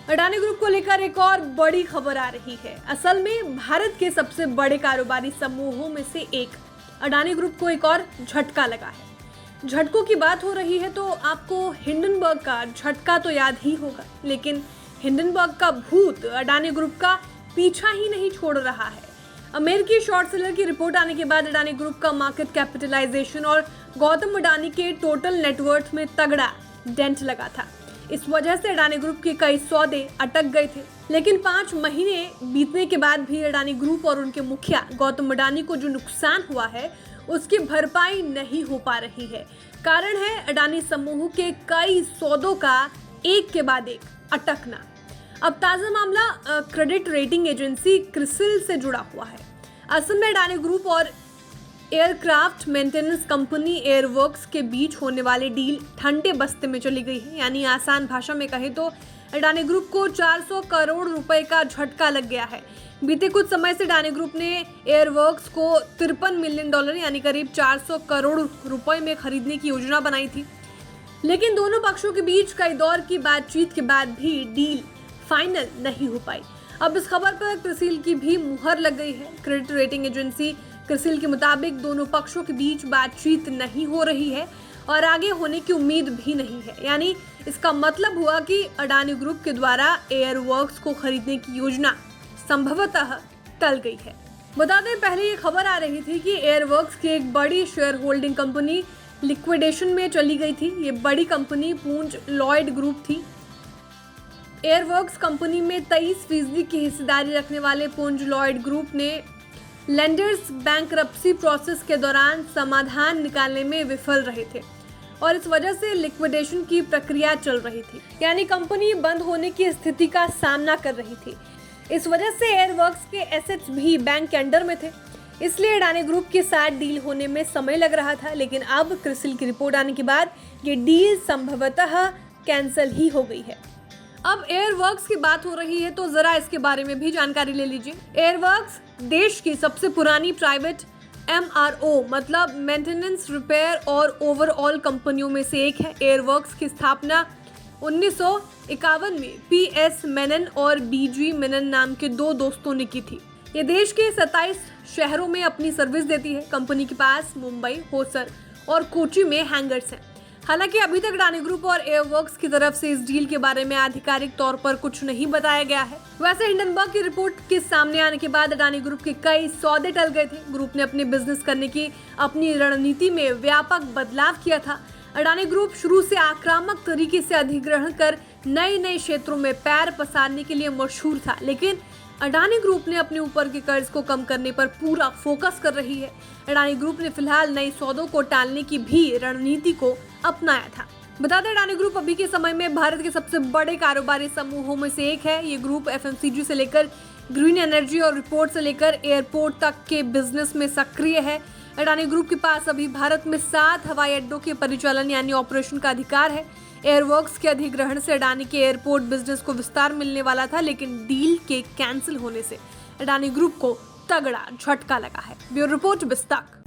Adani group को लेकर एक और बड़ी खबर आ रही है। असल में भारत के सबसे बड़े कारोबारी समूहों में से एक अडानी ग्रुप को एक और झटका लगा है। झटकों की बात हो रही है तो आपको हिंडनबर्ग का झटका तो याद ही होगा, लेकिन हिंडनबर्ग का भूत अडानी ग्रुप का पीछा ही नहीं छोड़ रहा है। अमेरिकी शॉर्ट सेलर की रिपोर्ट आने के बाद अडानी ग्रुप का मार्केट कैपिटलाइजेशन और गौतम अडानी के टोटल नेटवर्थ में तगड़ा डेंट लगा था। इस वजह से अडानी ग्रुप के कई सौदे अटक गए थे, लेकिन 5 महीने बीतने के बाद भी अडानी ग्रुप और उनके मुखिया गौतम अडानी को जो नुकसान हुआ है उसकी भरपाई नहीं हो पा रही है। कारण है अडानी समूह के कई सौदों का एक के बाद एक अटकना। अब ताज़ा मामला क्रेडिट रेटिंग एजेंसी क्रिसिल से जुड़ा हुआ है। असल में अडानी ग्रुप और एयरक्राफ्ट मेंटेनेंस कंपनी एयरवर्क्स के बीच होने वाली डील ठंडे बस्ते में चली गई है। यानी आसान भाषा में कहें तो अडानी ग्रुप को 400 करोड़ रुपए का झटका लग गया है। बीते कुछ समय से अडानी ग्रुप ने एयरवर्क्स को $53 मिलियन यानी करीब 400 करोड़ रुपए में खरीदने की योजना बनाई थी, लेकिन दोनों पक्षों के बीच कई दौर की बातचीत के बाद भी डील फाइनल नहीं हो पाई। अब इस खबर पर क्रिसिल की भी मुहर लग गई है। क्रेडिट रेटिंग एजेंसी क्रिसिल के मुताबिक दोनों पक्षों के बीच बातचीत नहीं हो रही है और आगे होने की उम्मीद भी नहीं है। यानी इसका मतलब हुआ कि अडानी ग्रुप के द्वारा एयरवर्क्स को खरीदने की योजना संभवतः टल गई है। बता दें, पहले ये खबर आ रही थी कि एयरवर्क्स की एक बड़ी शेयर होल्डिंग कंपनी लिक्विडेशन में चली गई थी। ये बड़ी कंपनी पूंज लॉयड ग्रुप थी। एयरवर्क्स कंपनी में 23% की हिस्सेदारी रखने वाले पूंज लॉयड ग्रुप ने लेंडर्स बैंकरप्सी प्रोसेस के दौरान समाधान निकालने में विफल रहे थे और इस वजह से लिक्विडेशन की प्रक्रिया चल रही थी। यानी कंपनी बंद होने की स्थिति का सामना कर रही थी। इस वजह से एयरवर्क्स के एसेट्स भी बैंक के अंडर में थे, इसलिए अडानी ग्रुप के साथ डील होने में समय लग रहा था। लेकिन अब क्रिसिल की रिपोर्ट आने के बाद ये डील संभवतः कैंसिल ही हो गई है। अब एयरवर्क्स की बात हो रही है तो जरा इसके बारे में भी जानकारी ले लीजिए। एयरवर्क्स देश की सबसे पुरानी प्राइवेट MRO मतलब मेंटेनेंस, रिपेयर और ओवरऑल कंपनियों में से एक है। एयरवर्क्स की स्थापना 1951 में PS मेनन और BG मेनन नाम के 2 दोस्तों ने की थी। ये देश के 27 शहरों में अपनी सर्विस देती है। कंपनी के पास मुंबई, होसर और कोची में हैंगर्स हैं। हालांकि अभी तक अडानी ग्रुप और एयरवर्क्स की तरफ से इस डील के बारे में आधिकारिक तौर पर कुछ नहीं बताया गया है। वैसे हिंडनबर्ग की रिपोर्ट के सामने आने के बाद अडानी ग्रुप के कई सौदे टल गए थे। ग्रुप ने अपने बिजनेस करने की अपनी रणनीति में व्यापक बदलाव किया था। अडानी ग्रुप शुरू से आक्रामक तरीके से अधिग्रहण कर नए क्षेत्रों में पैर पसारने के लिए मशहूर था, लेकिन अडानी ग्रुप ने अपने ऊपर के कर्ज को कम करने पर पूरा फोकस कर रही है। अडानी ग्रुप ने फिलहाल नए सौदों को टालने की भी रणनीति को अपनाया था। बता दें, अडानी ग्रुप अभी के समय में भारत के सबसे बड़े कारोबारी समूहों में से एक है। ये ग्रुप FMCG से लेकर ग्रीन एनर्जी और रिपोर्ट से लेकर एयरपोर्ट तक के बिजनेस में सक्रिय है। अडानी ग्रुप के पास अभी भारत में 7 हवाई अड्डों के परिचालन यानी ऑपरेशन का अधिकार है। एयरवर्क्स के अधिग्रहण से अडानी के एयरपोर्ट बिजनेस को विस्तार मिलने वाला था, लेकिन डील के कैंसिल होने से अडानी ग्रुप को तगड़ा झटका लगा है। Bureau report, बिस्तक।